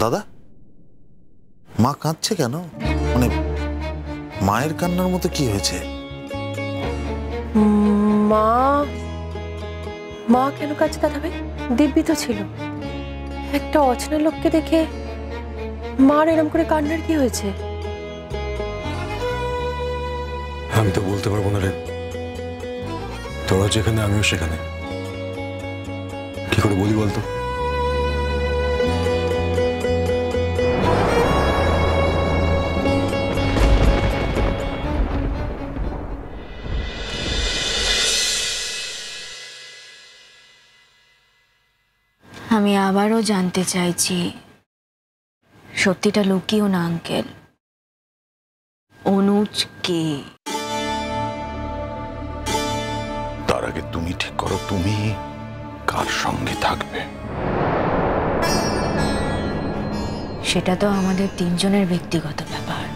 দাদা, মা কাঁদছে কেন? মানে মায়ের কান্নার মতো কি হয়েছে? মা মা কেন কাজ কাঁদাবে? দিব্যি তো ছিল। একটা অচেনা লোককে দেখে মার এরম করে কান্নার কি হয়েছে? আমি তো বলতে পারবো না রে। তোরা যেখানে আমিও সেখানে, কি করে বলি বলতো? আমি আবারও জানতে চাইছি, সত্যিটা লুকিও না আঙ্কেল, অনুজ কে? তার আগে তুমি ঠিক করো, তুমি কার সঙ্গে থাকবে। সেটা তো আমাদের তিনজনের ব্যক্তিগত ব্যাপার।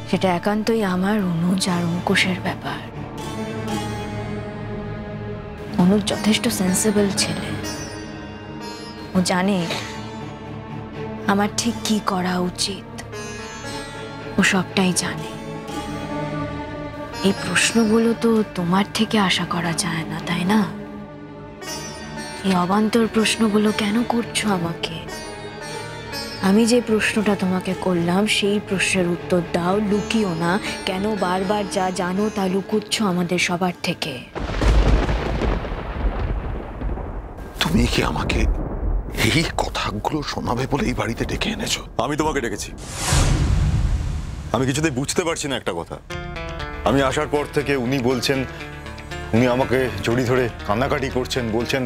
সেটা একান্তই আমার, অনুজ আর অঙ্কুশের ব্যাপার। অনুজ যথেষ্ট সেন্সিবল ছেলে। ও জানে আমার ঠিক কি করা উচিত, ও সবটাই জানে। এই প্রশ্নগুলো তো তোমার থেকে আশা করা যায় না, তাই না? এই অবান্তর প্রশ্নগুলো কেন করছো আমাকে? আমি যে প্রশ্নটা তোমাকে করলাম সেই প্রশ্নের উত্তর দাও, লুকিও না। কেন বারবার যা জানো তা লুকুচ্ছ আমাদের সবার থেকে? তুমি কি আমাকে এই কথাগুলো শোনাবে বলে এই বাড়িতে ডেকে এনেছো? আমি তোমাকে ডেকেছি। আমি কিছুতেই বুঝতে পারছি না একটা কথা। আমি আসার পর থেকে উনি বলছেন, উনি আমাকে জড়ি ধরে কান্নাকাটি করছেন, বলছেন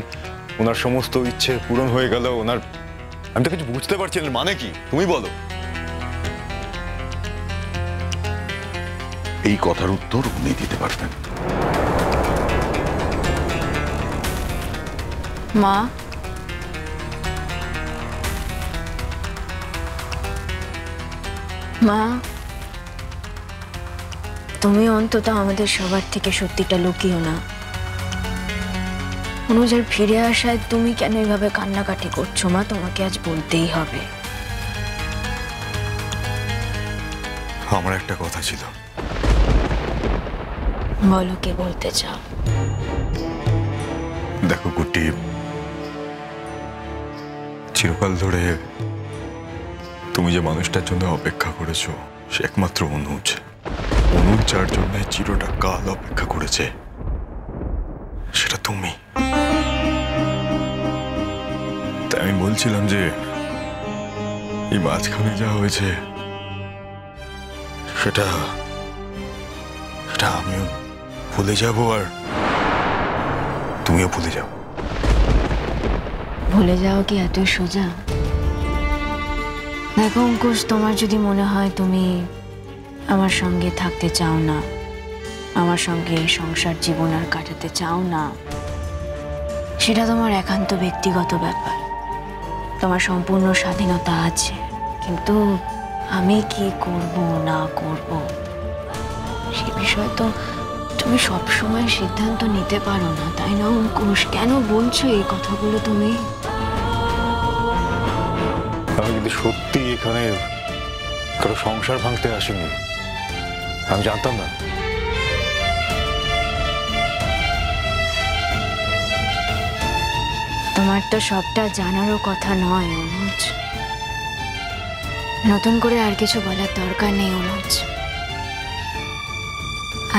ওনার সমস্ত ইচ্ছে পূরণ হয়ে গেল ওনার। আমি তো কিছু বুঝতে পারছি না, মানে কি তুমি বলো। এই কথার উত্তর উনি দিতে পারবেন। মা, মা, তুমি অন্তত আমাদের সবার থেকে সত্যিটা লুকিও না। অনুজের ফিরে আসায় তুমি কেন এভাবে কান্নাকাটি করছো মা? তোমাকে আজ বলতেই হবে। আমার একটা কথা ছিল। বলো, কে বলতে চাও? দেখো কুটি, চিরকাল ধরে তুমি যে মানুষটার জন্য অপেক্ষা করেছো সে একমাত্র অনুজ। অনুজ যার জন্য চিরটা কাল অপেক্ষা করেছে সেটা তুমি। তাই আমি বলছিলাম যে এই মাঝখানে যা হয়েছে সেটা আমিও ভুলে যাব আর তুমিও ভুলে যাও। ভুলে যাও কি এত সোজা? দেখো অঙ্কুশ, তোমার যদি মনে হয় তুমি আমার সঙ্গে থাকতে চাও না, আমার সঙ্গে সংসার জীবন আর কাটাতে চাও না, সেটা তোমার একান্ত ব্যক্তিগত ব্যাপার। তোমার সম্পূর্ণ স্বাধীনতা আছে। কিন্তু আমি কি করব না করব সে বিষয়ে তো তুমি সবসময় সিদ্ধান্ত নিতে পারো না, তাই না অঙ্কুশ? কেন বলছো এই কথাগুলো তুমি? আমি কিন্তু সত্যি এখানে কারো সংসার ভাঙতে আসিনি। আমি জানতাম না। তোমার তো সবটা জানারও কথা নয় অনুজ। নতুন করে আর কিছু বলার দরকার নেই অনুজ।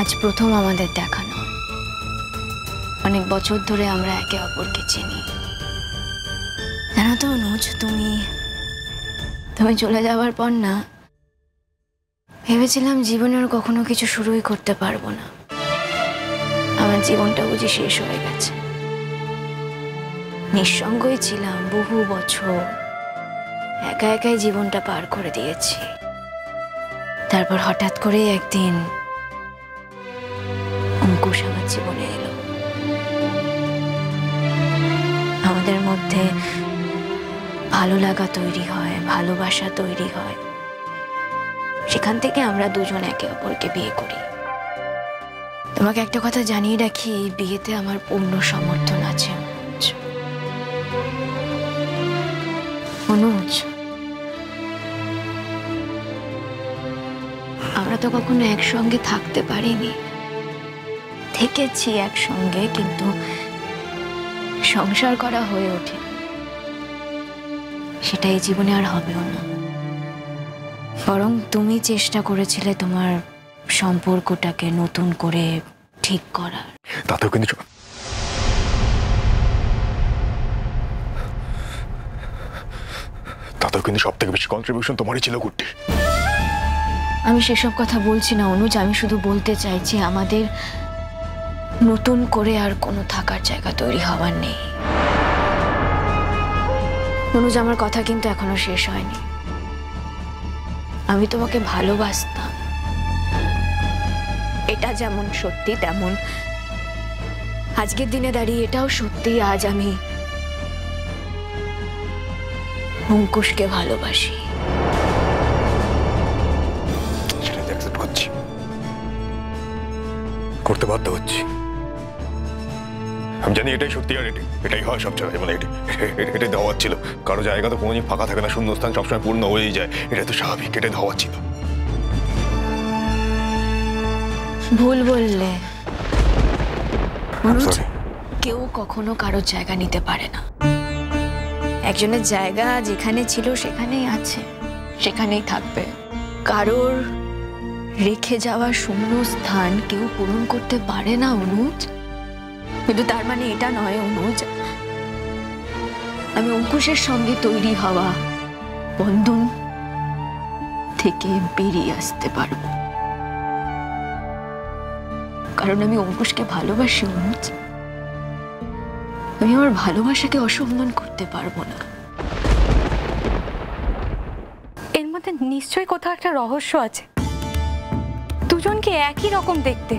আজ প্রথম আমাদের দেখা নয়, অনেক বছর ধরে আমরা একে অপরকে চিনি। জানো তো অনুজ, তুমি চলে যাওয়ার পর না ভেবেছিলাম জীবনের কখনো কিছু শুরুই করতে পারবো না। আমার জীবনটা বুঝি শেষ হয়ে গেছে। নিঃসঙ্গই ছিলাম বহু বছর, একা একাই জীবনটা পার করে দিয়েছি। তারপর হঠাৎ করে একদিন অঙ্কুশ আমার জীবনে এলো। আমাদের মধ্যে ভালো লাগা তৈরি হয়, ভালোবাসা তৈরি হয়। সেখান থেকে আমরা দুজন একে অপরকে বিয়ে করি। তোমাকে একটা কথা জানিয়ে রাখি, এই বিয়েতে আমার পূর্ণ সমর্থন আছে। অনুজ, আমরা তো কখনো একসঙ্গে থাকতে পারিনি, থেকেছি একসঙ্গে, কিন্তু সংসার করা হয়ে ওঠে, সেটা এই জীবনে আর হবেও না। বরং তুমি চেষ্টা করেছিলে তোমার সম্পর্কটাকে নতুন করে ঠিক করার। তাতেও কিন্তু সব থেকে বেশি কন্ট্রিবিউশন তোমারই ছিল গুড্ডি। আমি সেসব কথা বলছি না অনুজ, আমি শুধু বলতে চাইছি আমাদের নতুন করে আর কোনো থাকার জায়গা তৈরি হওয়ার নেই। অনুজ, আমার কথা কিন্তু এখনো শেষ হয়নি। আমি তোমাকে ভালোবাসতাম, এটা যেমন সত্যি তেমন আজকের দিনে দাঁড়িয়ে এটাও সত্যি, আজ আমি অঙ্কুশকে ভালোবাসি। সেটা অ্যাকসেপ্ট করছি, করতে বাধ্য হচ্ছি। আমি জানি এটাই সত্যি, আর এটাই হয় সব জায়গায়, মানে এটাই দেওয়া ছিল। কারো জায়গা তো কোনোদিন ফাঁকা থাকে না, শূন্যস্থান সবসময় পূর্ণ হয়েই যায়, এটা তো স্বাভাবিক, এটাই দেওয়া ছিল। ভুল বললে অনুজ, কেউ কখনো কারোর জায়গা নিতে পারে না। একজনের জায়গা যেখানে ছিল সেখানেই আছে, সেখানেই থাকবে। কারোর রেখে যাওয়া শূন্য স্থান কেউ পূরণ করতে পারে না অনুজ। কিন্তু তার মানে এটা নয় অনুজ আমি অঙ্কুশের সঙ্গে তৈরি হওয়া বন্ধন থেকে বেরিয়ে আসতে পারবো, কারণ আমি অঙ্কুশকে ভালোবাসি অনুজ। আমি আমার ভালোবাসাকে অসম্মান করতে পারবো না। এর মধ্যে নিশ্চয়ই কোথাও একটা রহস্য আছে। দুজনকে একই রকম দেখতে,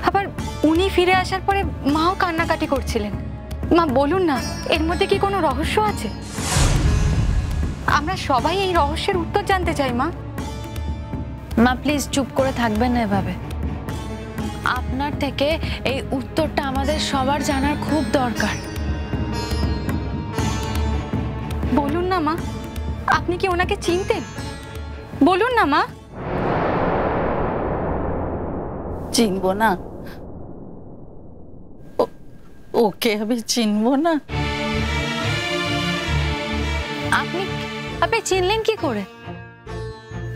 আবার উনি ফিরে আসার পরে মাও কান্নাকাটি করছিলেন। মা বলুন না, এর মধ্যে কি কোনো রহস্য আছে? আমরা সবাই এই রহস্যের উত্তর জানতে চাই। মা মা প্লিজ চুপ করে থাকবেন না এভাবে। আপনার থেকে এই উত্তরটা আমাদের সবার জানার খুব দরকার। বলুন না মা, আপনি কি ওনাকে চিনতেন? বলুন না মা। চিনবো না? ওকে আমি চিনবো না? আপনি চিনলেন কি করে?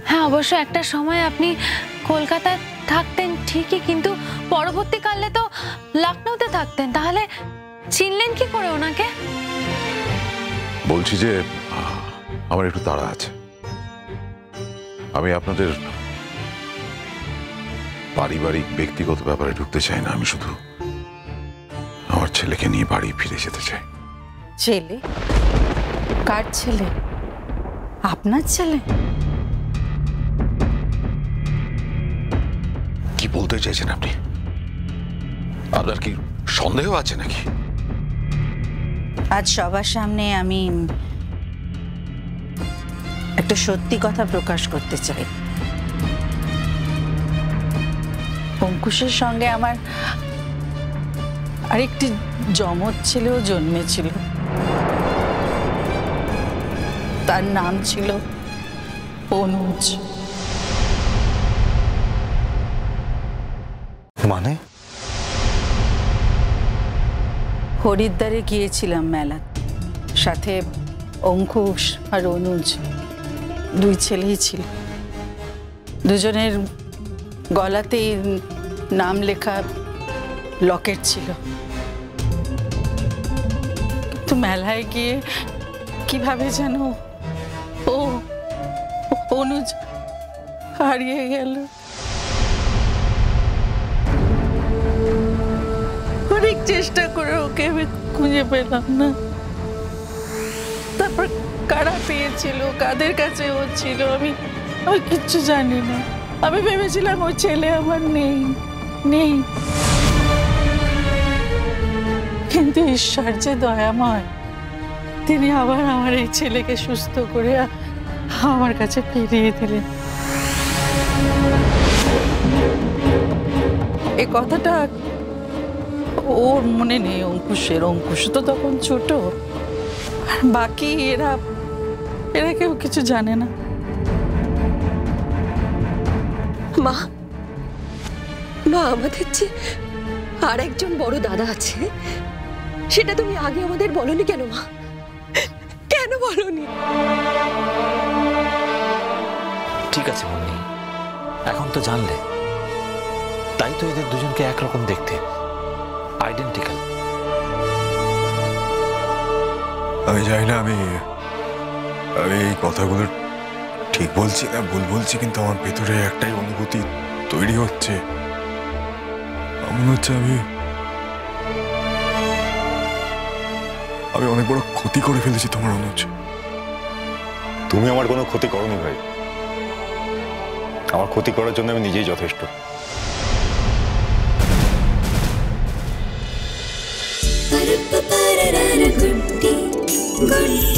হ্যাঁ, অবশ্য একটা সময় আপনি কলকাতায় থাকতেন ঠিকই, কিন্তু পরবর্তীকালে তো লখনৌতে থাকতেন, তাহলে চিনলেন কি করে ওনাকে? বলছি যে আমার একটু তাড়া আছে, আমি আপনাদের পারিবারিক ব্যক্তিগত ব্যাপারে ঢুকতে চাই না। আমি শুধু আমার ছেলেকে নিয়ে বাড়ি ফিরে যেতে চাই। ছেলে? কার ছেলে? আপনার ছেলে? কি বলতে চাইছেন আপনি? আপনার কি সন্দেহ আছে নাকি? আজ সবার সামনে আমি একটা সত্যি কথা প্রকাশ করতে চাই। অঙ্কুশের সঙ্গে আমার আরেকটি যমজ ছেলেও জন্মেছিল। তার নাম ছিল অনুজ। মানে? হরিদ্বারে গিয়েছিলাম মেলা, সাথে অঙ্কুশ আর অনুজ, দুই ছেলেই ছিল। দুজনের গলাতেই নাম লেখা লকেট ছিল। কিন্তু মেলায় গিয়ে কিভাবে যেন অনুজ হারিয়ে গেল। অনেক চেষ্টা করে ওকে আমি খুঁজে পেলাম না। তারপর কারা পেয়েছিল, কাদের কাছে ও ছিল, আমি কিচ্ছু জানি না। আমি ভেবেছিলাম ওই ছেলে আমার নেই। কিন্তু ঈশ্বর যে দয়াময়, তিনি আবার আমার এই ছেলেকে সুস্থ করে আমার কাছে ফিরিয়ে দিলেন। এ কথাটা ওর মনে নেই। অঙ্কুশ তো তখন ছোট, আর বাকি এরা কেউ কিছু জানে না। মা মা আমাদের যে আর একজন বড় দাদা আছে, সেটা তুমি আগে আমাদের বলনি কেন মা? কেন বলনি? ঠিক আছে মুন্নি, এখন তো জানলে, তাই তো এদের দুজনকে একরকম দেখতে, আইডেন্টিক্যাল। আমি জানি না আমি এই কথাগুলো ঠিক বলছি না ভুল বলছি, কিন্তু আমার ভেতরে একটাই অনুভূতি তৈরি হচ্ছে। মনে হচ্ছে আমি অনেক বড় ক্ষতি করে ফেলেছি তোমার অনুজ। তুমি আমার কোনো ক্ষতি করোনি ভাই, আমার ক্ষতি করার জন্য আমি নিজেই যথেষ্ট। Good